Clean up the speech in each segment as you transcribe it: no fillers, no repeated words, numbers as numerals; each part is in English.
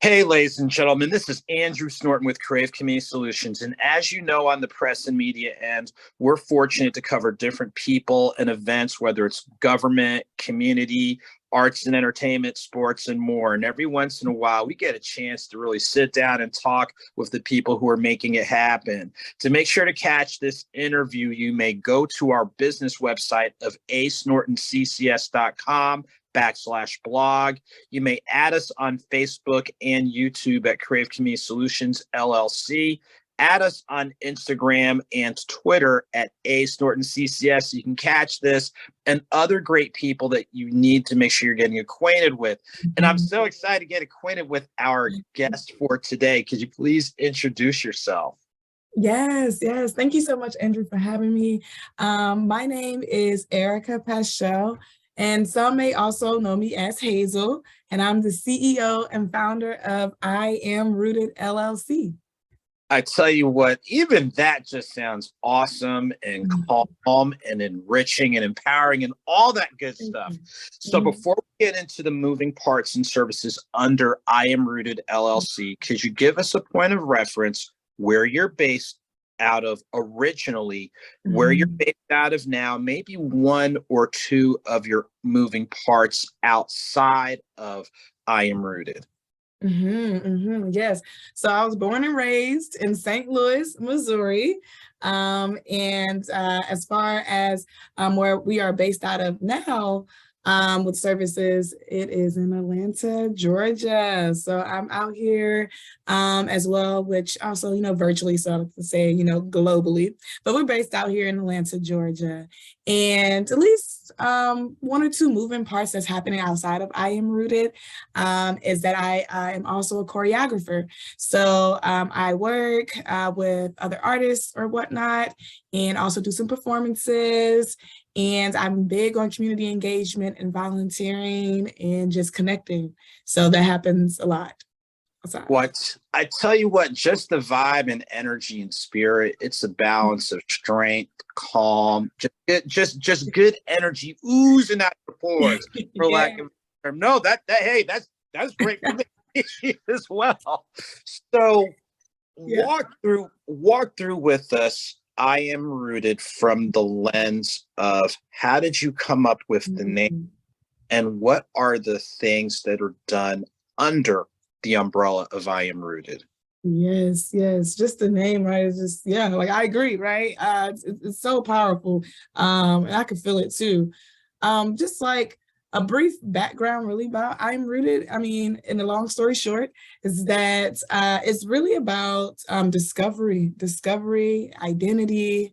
Hey, ladies and gentlemen, this is Andrew Snorton with Creative Community Solutions. And as you know, on the press and media end, we're fortunate to cover different people and events, whether it's government, community, arts and entertainment, sports, and more. And every once in a while, we get a chance to really sit down and talk with the people who are making it happen. To make sure to catch this interview, you may go to our business website of asnortonccs.com/blog. You may add us on Facebook and YouTube at Creative Community Solutions, LLC. Add us on Instagram and Twitter at asnortonccs. You can catch this and other great people that you need to make sure you're getting acquainted with. And I'm so excited to get acquainted with our guest for today. Could you please introduce yourself? Yes. Thank you so much, Andrew, for having me. My name is Erica Paschel, and some may also know me as Hazel, and I'm the CEO and founder of I Am Rooted LLC. I tell you what, even that just sounds awesome and calm and enriching and empowering and all that good stuff. So before we get into the moving parts and services under I Am Rooted LLC, could you give us a point of reference where you're based out of originally, where you're based out of now, maybe one or two of your moving parts outside of I Am Rooted? Yes. So I was born and raised in St. Louis, Missouri. As far as where we are based out of now, with services, it is in Atlanta, Georgia. So I'm out here as well, which also, virtually, so I like to say, globally, but we're based out here in Atlanta, Georgia. And at least one or two moving parts that's happening outside of I Am Rooted is that I am also a choreographer. So I work with other artists or whatnot, and also do some performances. And I'm big on community engagement and volunteering and just connecting. So that happens a lot. What I tell you what, just the vibe and energy and spirit, it's a balance of strength, calm, just good energy oozing out the pores, for lack of a term. No, hey, that's great for me as well. So walk through with us. I Am Rooted from the lens of how did you come up with the name, and what are the things that are done under the umbrella of I Am Rooted? Yes. Just the name, right? It's just, like I agree, right? It's so powerful. And I can feel it too. Just like a brief background really about I'm Rooted. I mean, in the long story short, is that it's really about discovery, identity,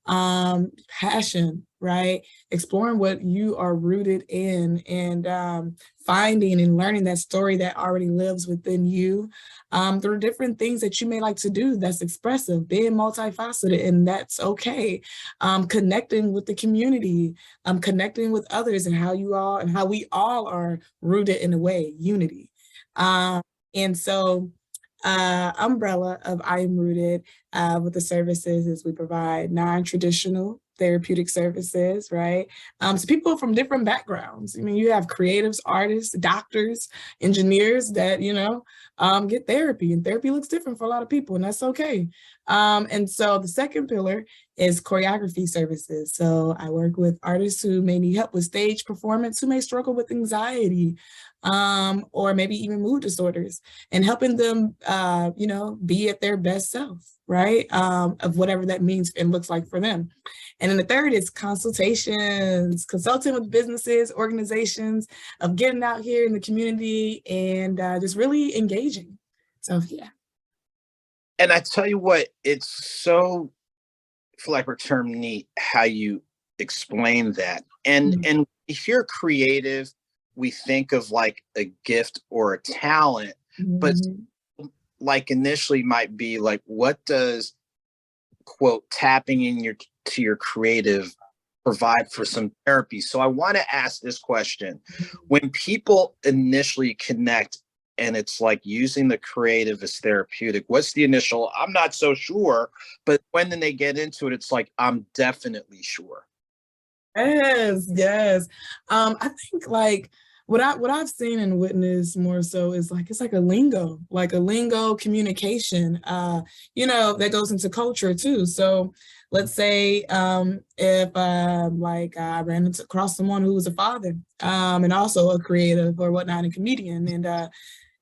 passion, right? Exploring what you are rooted in, and finding and learning that story that already lives within you through different things that you may like to do that's expressive, being multifaceted, and that's okay. Connecting with the community, connecting with others, and how we all are rooted in a way, unity. And so umbrella of I Am Rooted with the services is we provide non-traditional therapeutic services, right? So people from different backgrounds. I mean, you have creatives, artists, doctors, engineers that, get therapy, and therapy looks different for a lot of people, and that's okay. And so the second pillar is choreography services. So I work with artists who may need help with stage performance, who may struggle with anxiety, or maybe even mood disorders, and helping them, be at their best self, right? Of whatever that means and looks like for them. And then the third is consultations, consulting with businesses, organizations, of getting out here in the community and just really engaging. So, yeah. And I tell you what, it's so, for lack of a term, neat how you explain that. And if you're creative, we think of like a gift or a talent, but like initially might be like, what does, quote, tapping in to your creative provide for some therapy? So I want to ask this question. When people initially connect and it's like using the creative as therapeutic, what's the initial, I'm not so sure, but when then they get into it, it's like, I'm definitely sure. Yes. I think like What I've seen and witnessed more so is like it's like a lingo communication, that goes into culture too. So let's say if like I ran into across someone who was a father and also a creative or whatnot, and comedian, and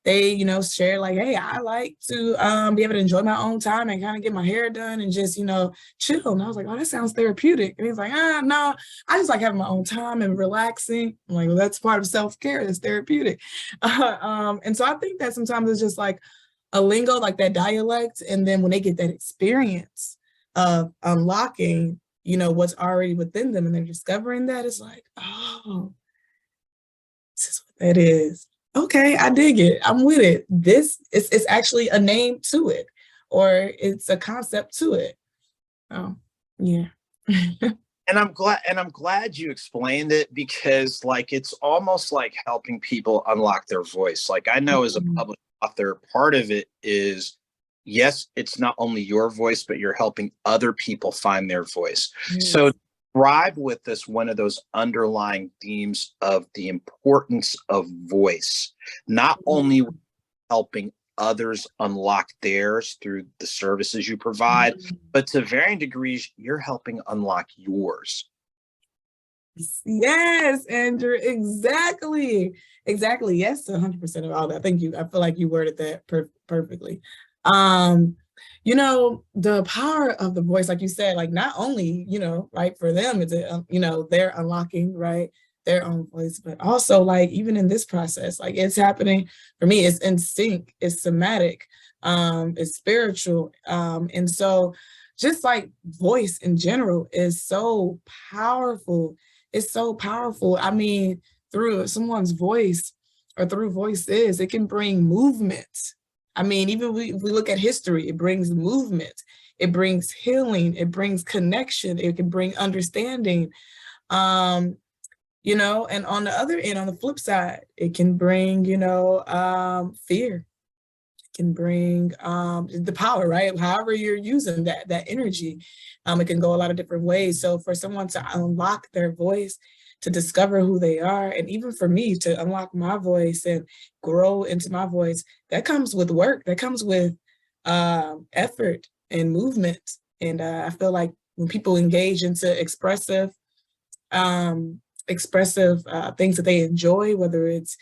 they, share like, hey, I like to be able to enjoy my own time and kind of get my hair done and just, chill. And I was like, oh, that sounds therapeutic. And he's like, no, I just like having my own time and relaxing. I'm like, well, that's part of self-care. That's therapeutic. And so I think that sometimes it's just like a lingo, like that dialect. And then when they get that experience of unlocking, what's already within them and they're discovering that, it's like, oh, this is what that is. Okay, I dig it. I'm with it. This is it's actually a name to it, or it's a concept to it. Oh, yeah. And I'm glad you explained it, because like it's almost like helping people unlock their voice. Like I know as a Mhm. published author, part of it is, yes, it's not only your voice, but you're helping other people find their voice. So Yes. thrive with this, one of those underlying themes of the importance of voice, not only helping others unlock theirs through the services you provide, Mhm. but to varying degrees, you're helping unlock yours. Yes, Andrew, exactly. Exactly. Yes, to 100% of all that. Thank you. I feel like you worded that perfectly. Um, the power of the voice, like you said, like not only, like for them, it's, they're unlocking, right, their own voice, but also like even in this process, like it's happening for me, it's in sync, it's somatic, it's spiritual. And so just like voice in general is so powerful, it's so powerful. I mean, through someone's voice or through voices, it can bring movement. I mean, even if we look at history, it brings movement, it brings healing, it brings connection, it can bring understanding. Um, and on the other end, on the flip side, it can bring, fear, can bring the power, right? However you're using that energy, it can go a lot of different ways. So for someone to unlock their voice, to discover who they are, and even for me to unlock my voice and grow into my voice, that comes with work. That comes with effort and movement. And I feel like when people engage into um, expressive things that they enjoy, whether it's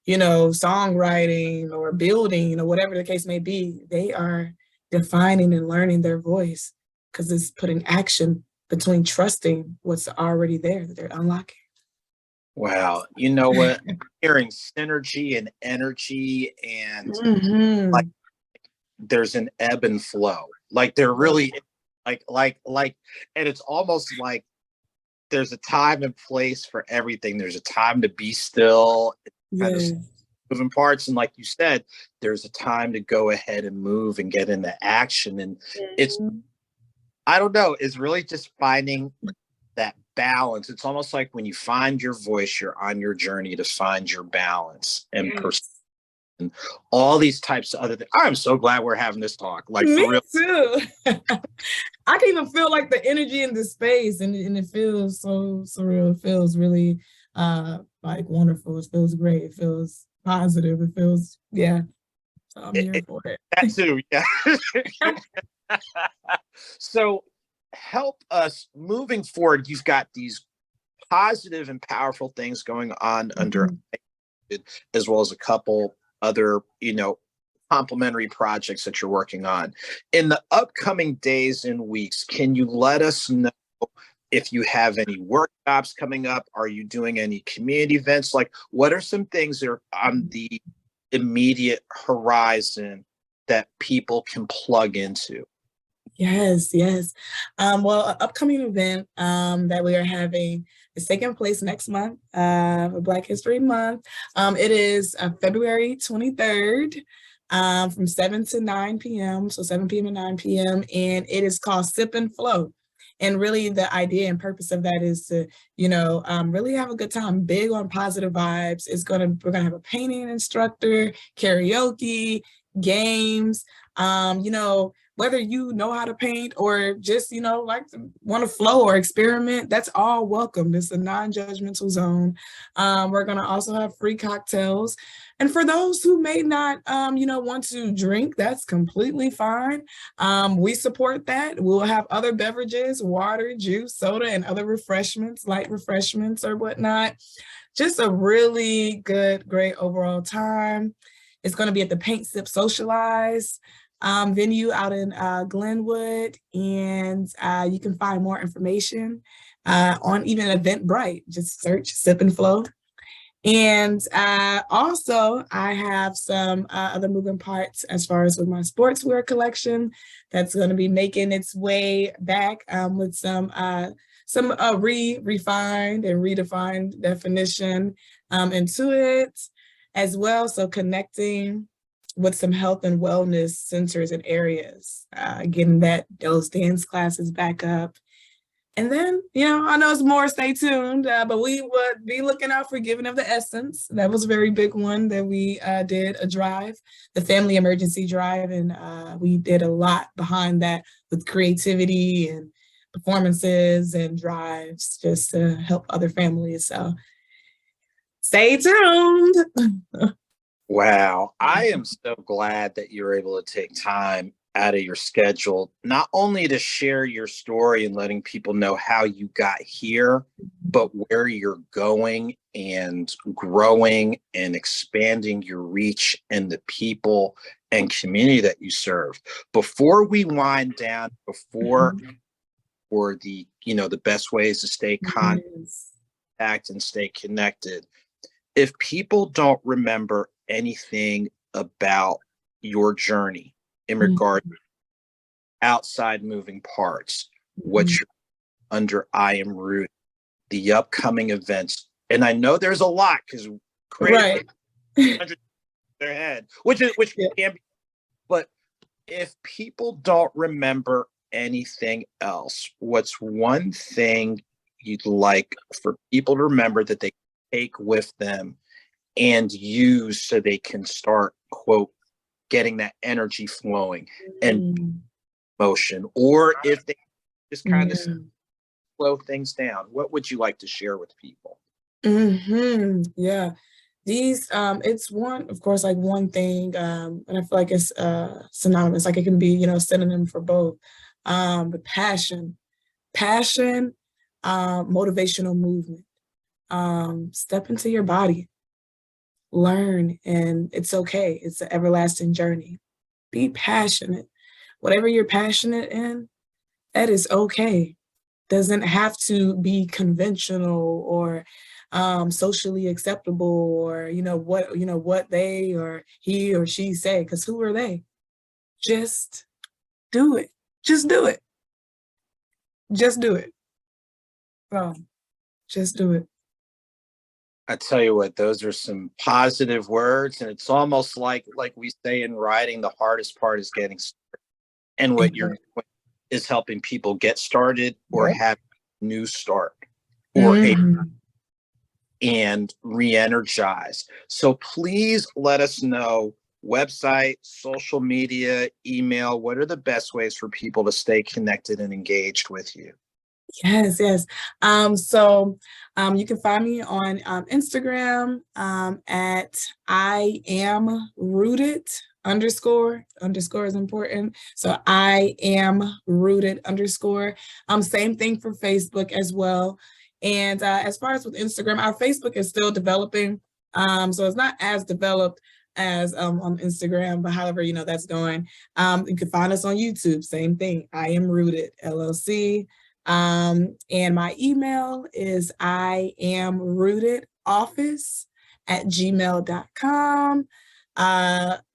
songwriting or building, whatever the case may be, they are defining and learning their voice because it's putting action between trusting what's already there that they're unlocking. Wow. You know what? Hearing synergy and energy, and like Mhm. there's an ebb and flow. Like there really is, like and it's almost like there's a time and place for everything. There's a time to be still, kind of Yes. moving parts, and like you said, there's a time to go ahead and move and get into action. And it's, Mhm. I don't know, it's really just finding that balance. It's almost like when you find your voice, you're on your journey to find your balance and pursue Yes. all these types of other things. I'm so glad we're having this talk, like Me for real. too. I can even feel like the energy in the space, and it feels so surreal. It feels really like wonderful. It feels great. It feels positive. It feels, yeah. So I'm It, here it, for that it. too, yeah. So help us moving forward. You've got these positive and powerful things going on under Mhm. it, as well as a couple other, complementary projects that you're working on. In the upcoming days and weeks, can you let us know if you have any workshops coming up? Are you doing any community events? Like, what are some things that are on the immediate horizon that people can plug into? Yes, yes. Well, an upcoming event that we are having is taking place next month, for Black History Month. It is February 23rd, from 7 to 9 p.m. So 7 p.m. to 9 p.m. And it is called Sip and Flow. And really, the idea and purpose of that is to really have a good time. Big on positive vibes. We're gonna have a painting instructor, karaoke, games. Whether you know how to paint or just like want to flow or experiment, that's all welcome. It's a non-judgmental zone. We're gonna also have free cocktails, and for those who may not want to drink, that's completely fine. We support that. We'll have other beverages, water, juice, soda, and other refreshments, light refreshments or whatnot. Just a really good, great overall time. It's going to be at the Paint Sip Socialize venue out in Glenwood, and you can find more information on even Eventbrite. Just search Sip and Flow. And also, I have some other moving parts as far as with my sportswear collection that's going to be making its way back with some refined and redefined definition into it as well. So connecting with some health and wellness centers and areas, getting those dance classes back up. And then, I know it's more, stay tuned, but we would be looking out for Giving of the Essence. That was a very big one that we did a drive, the Family Emergency Drive. And we did a lot behind that with creativity and performances and drives just to help other families. So stay tuned. Wow. I am so glad that you're able to take time out of your schedule, not only to share your story and letting people know how you got here, but where you're going and growing and expanding your reach and the people and community that you serve. Before we wind down, for the best ways to stay contact and stay connected, if people don't remember anything about your journey in regard to outside moving parts, what you're under I Am Rooted, the upcoming events, and I know there's a lot because right their head, which can be, but if people don't remember anything else, what's one thing you'd like for people to remember that they take with them and use so they can start, quote, getting that energy flowing and motion, or if they just kind of slow things down, what would you like to share with people? Yeah, these it's one, of course, like one thing, and I feel like it's synonymous, like it can be synonym for both, but passion, motivational movement. Step into your body, learn, and it's okay. It's an everlasting journey. Be passionate. Whatever you're passionate in, that is okay. Doesn't have to be conventional or socially acceptable, or what they or he or she say, because who are they? Just do it. Just do it. Just do it. So just do it. I tell you what, those are some positive words, and it's almost like we say in writing, the hardest part is getting started. And what you're doing is helping people get started or have a new start or and re-energize. So please let us know, website, social media, email, what are the best ways for people to stay connected and engaged with you? Yes. So you can find me on Instagram at I am rooted underscore is important. So I am rooted underscore. Same thing for Facebook as well. And as far as with Instagram, our Facebook is still developing. So it's not as developed as on Instagram, but however, that's going. You can find us on YouTube, same thing. I am rooted LLC. And my email is iamrootedoffice@gmail.com.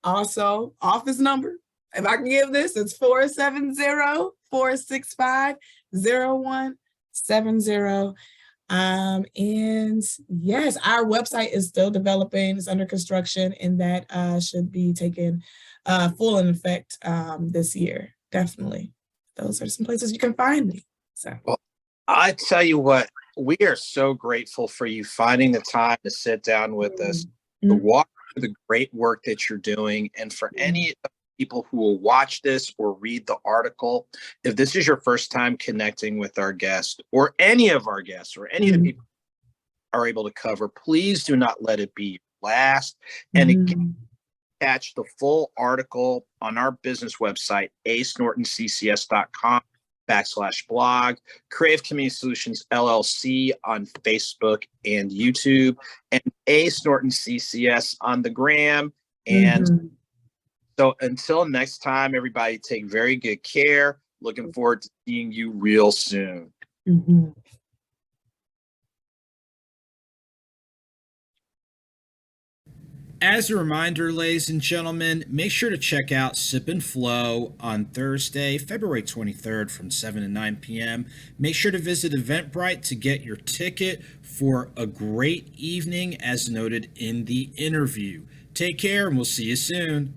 Also, office number, if I can give this, it's 470-465-0170. And yes, our website is still developing, it's under construction, and that should be taken full in effect this year. Definitely. Those are some places you can find me. So, well, I tell you what, we are so grateful for you finding the time to sit down with us, to Mhm. walk through the great work that you're doing. And for any people who will watch this or read the article, if this is your first time connecting with our guest or any of our guests or any of the Mhm. people are able to cover, please do not let it be your last. And again, Mhm. catch the full article on our business website, acenortonccs.com/blog, Creative Community Solutions LLC on Facebook and YouTube, and Ace Norton CCS on the gram. And Mhm. so until next time, everybody take very good care. Looking forward to seeing you real soon. Mhm. As a reminder, ladies and gentlemen, make sure to check out Sip and Flow on Thursday, February 23rd from 7 to 9 p.m. Make sure to visit Eventbrite to get your ticket for a great evening as noted in the interview. Take care and we'll see you soon.